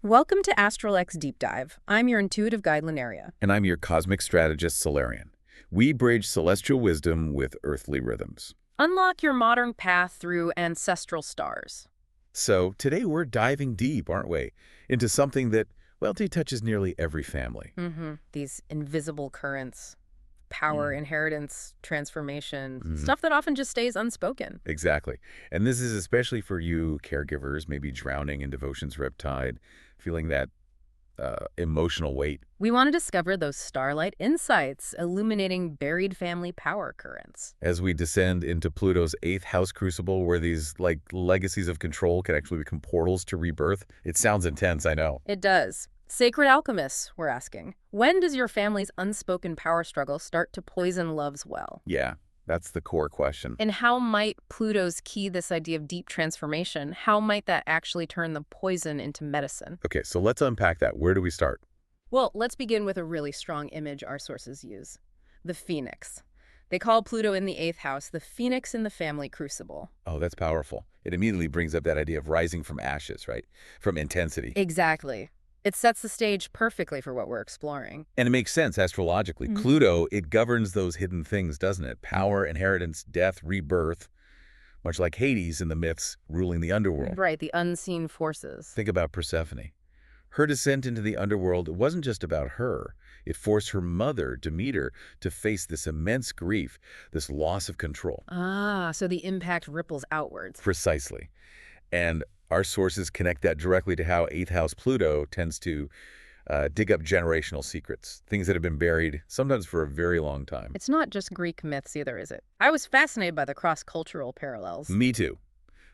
Welcome to ASTRALX Deep Dive. I'm your intuitive guide, Linearia. And I'm your cosmic strategist, Solarian. We bridge celestial wisdom with earthly rhythms. Unlock your modern path through ancestral stars. So today we're diving deep, aren't we, into something that, well, it touches nearly every family. These invisible currents, power, inheritance, transformation, Mhm. stuff that often just stays unspoken. Exactly. And this is especially for you caregivers, maybe drowning in devotion's riptide, feeling that emotional weight. We want to discover those starlight insights, illuminating buried family power currents. As we descend into Pluto's 8th house crucible, where these, legacies of control can actually become portals to rebirth. It sounds intense, I know. It does. Sacred alchemists, we're asking. When does your family's unspoken power struggle start to poison love's well? Yeah, that's the core question. And how might Pluto's key this idea of deep transformation, how might that actually turn the poison into medicine? Okay, so let's unpack that. Where do we start? Well, let's begin with a really strong image our sources use. The phoenix. They call Pluto in the 8th house the phoenix in the family crucible. Oh, that's powerful. It immediately brings up that idea of rising from ashes, right? From intensity. Exactly. It sets the stage perfectly for what we're exploring. And it makes sense astrologically. Pluto, it governs those hidden things, doesn't it? Power, inheritance, death, rebirth, much like Hades in the myths ruling the underworld. Right, the unseen forces. Think about Persephone. Her descent into the underworld wasn't just about her. It forced her mother, Demeter, to face this immense grief, this loss of control. Ah, so the impact ripples outwards. Precisely. And our sources connect that directly to how 8th house Pluto tends to dig up generational secrets, things that have been buried, sometimes for a very long time. It's not just Greek myths either, is it? I was fascinated by the cross-cultural parallels. Me too.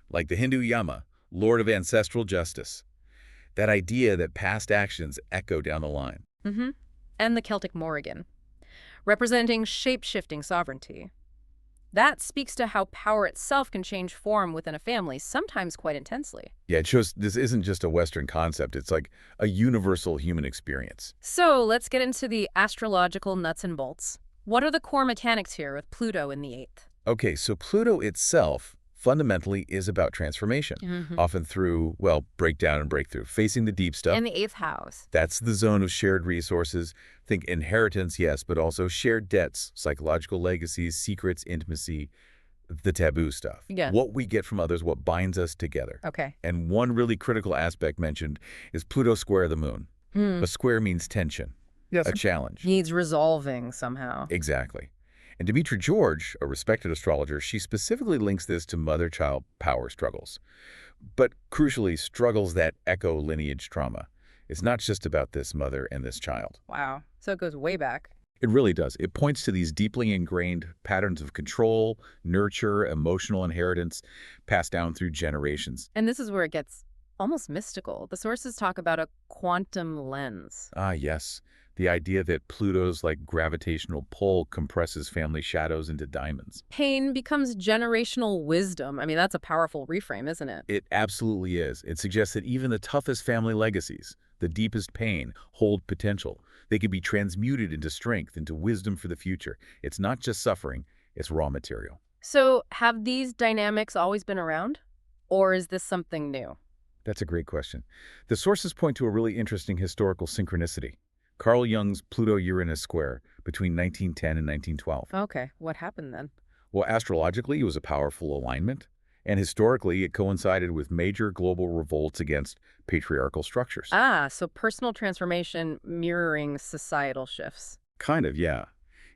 Like the Hindu Yama, lord of ancestral justice. That idea that past actions echo down the line. And the Celtic Morrigan, representing shape-shifting sovereignty. That speaks to how power itself can change form within a family, sometimes quite intensely. Yeah, it shows this isn't just a Western concept. It's like a universal human experience. So let's get into the astrological nuts and bolts. What are the core mechanics here with Pluto in the 8th? Okay, so Pluto itself fundamentally is about transformation, often through, well, breakdown and breakthrough, facing the deep stuff. In the 8th house. That's the zone of shared resources. Think inheritance, yes, but also shared debts, psychological legacies, secrets, intimacy, the taboo stuff. Yeah. What we get from others, what binds us together. Okay. And one really critical aspect mentioned is Pluto square the moon. A square means tension, a challenge. Needs resolving somehow. Exactly. And Demetra George, a respected astrologer, she specifically links this to mother-child power struggles. But crucially, struggles that echo lineage trauma. It's not just about this mother and this child. Wow. So it goes way back. It really does. It points to these deeply ingrained patterns of control, nurture, emotional inheritance passed down through generations. And this is where it gets almost mystical. The sources talk about a quantum lens. Ah, yes. The idea that Pluto's gravitational pull compresses family shadows into diamonds. Pain becomes generational wisdom. I mean, that's a powerful reframe, isn't it? It absolutely is. It suggests that even the toughest family legacies, the deepest pain, hold potential. They can be transmuted into strength, into wisdom for the future. It's not just suffering, it's raw material. So have these dynamics always been around? Or is this something new? That's a great question. The sources point to a really interesting historical synchronicity. Carl Jung's Pluto-Uranus square between 1910 and 1912. Okay, what happened then? Well, astrologically, it was a powerful alignment, and historically, it coincided with major global revolts against patriarchal structures. Ah, so personal transformation mirroring societal shifts. Kind of, yeah.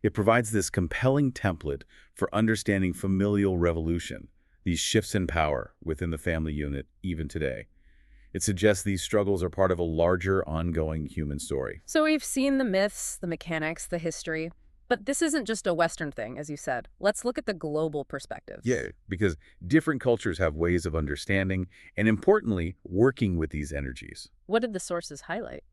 It provides this compelling template for understanding familial revolution, these shifts in power within the family unit even today. It suggests these struggles are part of a larger, ongoing human story. So we've seen the myths, the mechanics, the history, but this isn't just a Western thing, as you said. Let's look at the global perspectives. Yeah, because different cultures have ways of understanding and, importantly, working with these energies. What did the sources highlight?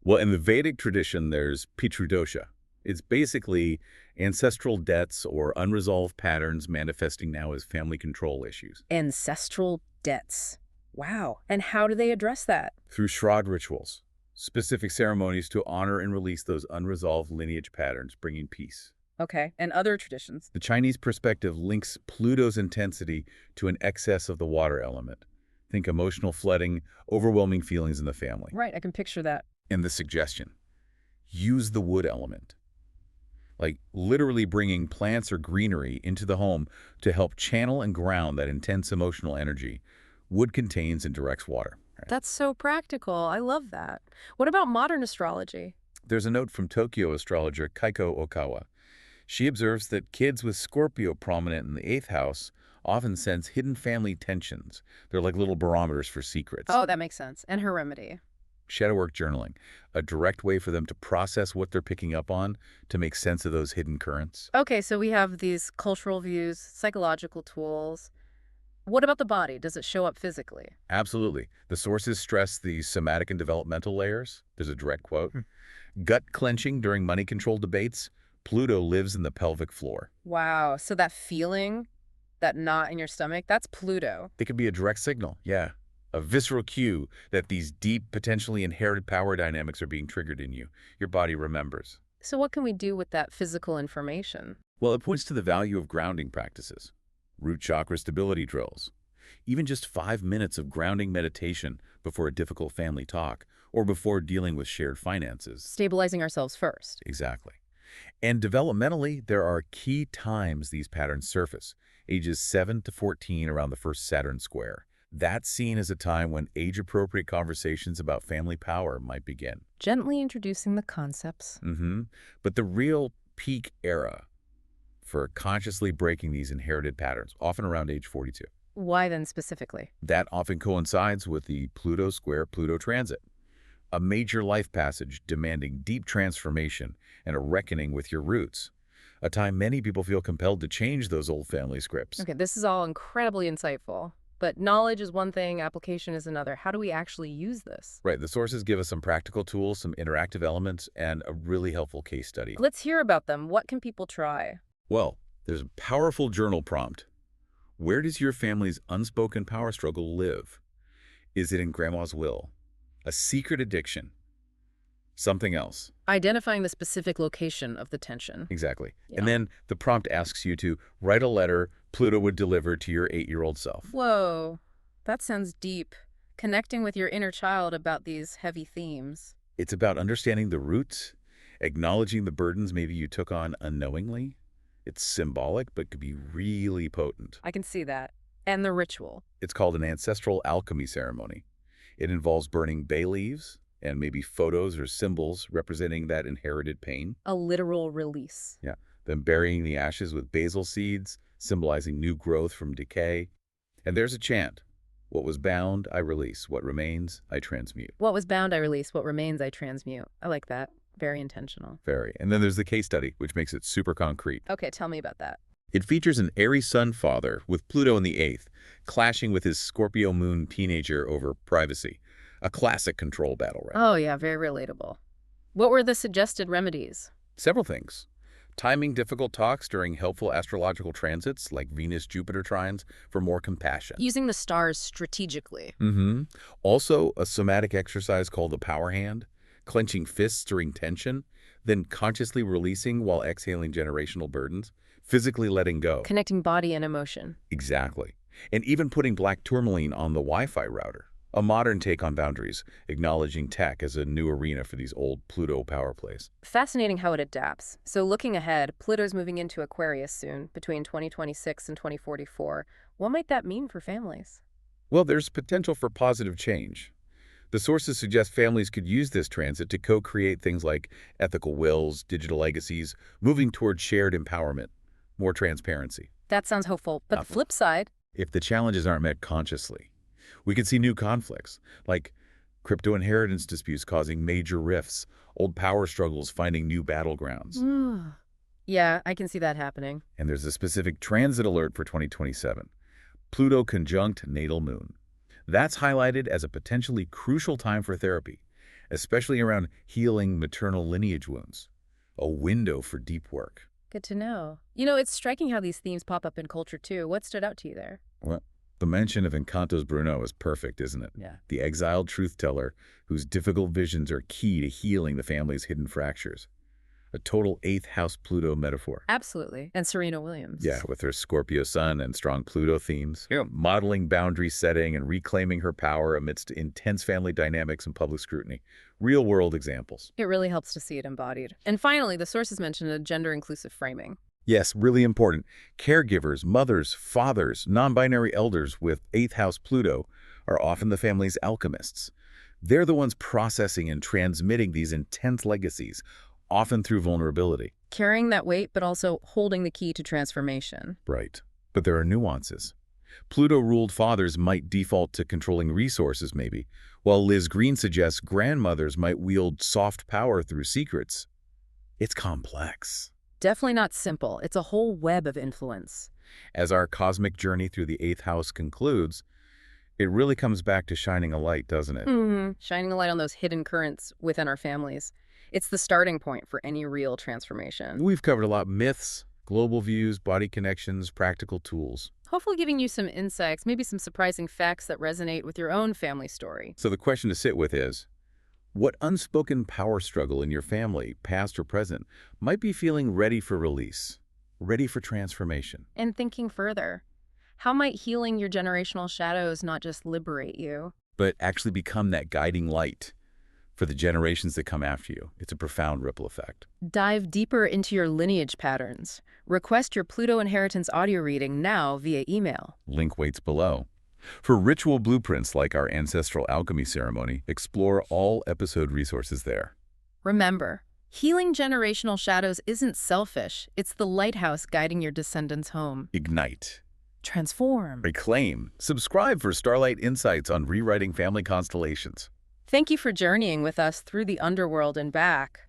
Well, in the Vedic tradition, there's Pitrudosha. It's basically ancestral debts or unresolved patterns manifesting now as family control issues. Ancestral debts. Wow. And how do they address that? Through Shraddh rituals, specific ceremonies to honor and release those unresolved lineage patterns, bringing peace. Okay. And other traditions? The Chinese perspective links Pluto's intensity to an excess of the water element, Think emotional flooding, overwhelming feelings in the family. Right, I can picture that. And the suggestion, use the wood element. Like literally bringing plants or greenery into the home to help channel and ground that intense emotional energy. Wood contains and directs water. Right? That's so practical. I love that. What about modern astrology? There's a note from Tokyo astrologer Kaiko Okawa. She observes that kids with Scorpio prominent in the 8th house often sense hidden family tensions. They're like little barometers for secrets. Oh, that makes sense. And her remedy. Shadow work journaling, a direct way for them to process what they're picking up on to make sense of those hidden currents. Okay, so we have these cultural views, psychological tools. What about the body? Does it show up physically? Absolutely. The sources stress the somatic and developmental layers. There's a direct quote. Gut clenching during money control debates. Pluto lives in the pelvic floor. Wow, so that feeling, that knot in your stomach, that's Pluto. It could be a direct signal, yeah. A visceral cue that these deep, potentially inherited power dynamics are being triggered in you. Your body remembers. So what can we do with that physical information? Well, it points to the value of grounding practices, root chakra stability drills, even just 5 minutes of grounding meditation before a difficult family talk or before dealing with shared finances. Stabilizing ourselves first. Exactly. And developmentally, there are key times these patterns surface, ages 7 to 14 around the first Saturn square. That's seen as a time when age-appropriate conversations about family power might begin. Gently introducing the concepts. But the real peak era for consciously breaking these inherited patterns, often around age 42. Why then specifically? That often coincides with the Pluto square Pluto transit, a major life passage demanding deep transformation and a reckoning with your roots, a time many people feel compelled to change those old family scripts. Okay, this is all incredibly insightful. But knowledge is one thing, application is another. How do we actually use this? Right, the sources give us some practical tools, some interactive elements, and a really helpful case study. Let's hear about them. What can people try? Well, there's a powerful journal prompt. Where does your family's unspoken power struggle live? Is it in grandma's will? A secret addiction? Something else? Identifying the specific location of the tension. Exactly. Yeah. And then the prompt asks you to write a letter Pluto would deliver to your 8-year-old self. Whoa, that sounds deep. Connecting with your inner child about these heavy themes. It's about understanding the roots, acknowledging the burdens maybe you took on unknowingly. It's symbolic, but could be really potent. I can see that. And the ritual. It's called an ancestral alchemy ceremony. It involves burning bay leaves and maybe photos or symbols representing that inherited pain. A literal release. Yeah. Then burying the ashes with basil seeds, symbolizing new growth from decay. And there's a chant. What was bound, I release. What remains, I transmute. What was bound, I release. What remains, I transmute. I like that. Very intentional. Very. And then there's the case study, which makes it super concrete. Okay, tell me about that. It features an Aries sun father with Pluto in the 8th, clashing with his Scorpio moon teenager over privacy. A classic control battle, right? Oh yeah, very relatable. What were the suggested remedies? Several things. Timing difficult talks during helpful astrological transits like Venus-Jupiter trines for more compassion. Using the stars strategically. Also, a somatic exercise called the power hand, clenching fists during tension, then consciously releasing while exhaling generational burdens, physically letting go. Connecting body and emotion. Exactly. And even putting black tourmaline on the Wi-Fi router. A modern take on boundaries, acknowledging tech as a new arena for these old Pluto power plays. Fascinating how it adapts. So looking ahead, Pluto's moving into Aquarius soon, between 2026 and 2044. What might that mean for families? Well, there's potential for positive change. The sources suggest families could use this transit to co-create things like ethical wills, digital legacies, moving toward shared empowerment, more transparency. That sounds hopeful. But the flip side? If the challenges aren't met consciously, we could see new conflicts, like crypto inheritance disputes causing major rifts, old power struggles finding new battlegrounds. Yeah, I can see that happening. And there's a specific transit alert for 2027, Pluto conjunct natal moon. That's highlighted as a potentially crucial time for therapy, especially around healing maternal lineage wounds, a window for deep work. Good to know. You know, it's striking how these themes pop up in culture too. What stood out to you there? Well, the mention of Encanto's Bruno is perfect, isn't it? Yeah. The exiled truth-teller whose difficult visions are key to healing the family's hidden fractures. A total eighth house Pluto metaphor. Absolutely. And Serena Williams. Yeah, with her Scorpio sun and strong Pluto themes. Modeling boundary setting and reclaiming her power amidst intense family dynamics and public scrutiny. Real-world examples. It really helps to see it embodied. And finally, the sources mentioned a gender-inclusive framing. Yes, really important. Caregivers, mothers, fathers, non-binary elders with eighth house Pluto are often the family's alchemists. They're the ones processing and transmitting these intense legacies, often through vulnerability. Carrying that weight, but also holding the key to transformation. Right. But there are nuances. Pluto-ruled fathers might default to controlling resources, maybe, while Liz Green suggests grandmothers might wield soft power through secrets. It's complex. Definitely not simple. It's a whole web of influence. As our cosmic journey through the eighth house concludes, it really comes back to shining a light, doesn't it? Shining a light on those hidden currents within our families. It's the starting point for any real transformation. We've covered a lot: myths, global views, body connections, practical tools. Hopefully giving you some insights, maybe some surprising facts that resonate with your own family story. So the question to sit with is, what unspoken power struggle in your family, past or present, might be feeling ready for release, ready for transformation? And thinking further, how might healing your generational shadows not just liberate you, but actually become that guiding light for the generations that come after you? It's a profound ripple effect. dive deeper into your lineage patterns? Request your Pluto Inheritance audio reading now via email. Link waits below. For ritual blueprints like our ancestral alchemy ceremony, explore all episode resources there. Remember, healing generational shadows isn't selfish. It's the lighthouse guiding your descendants home. Ignite. Transform. Reclaim. Subscribe for Starlight Insights on rewriting family constellations. Thank you for journeying with us through the underworld and back.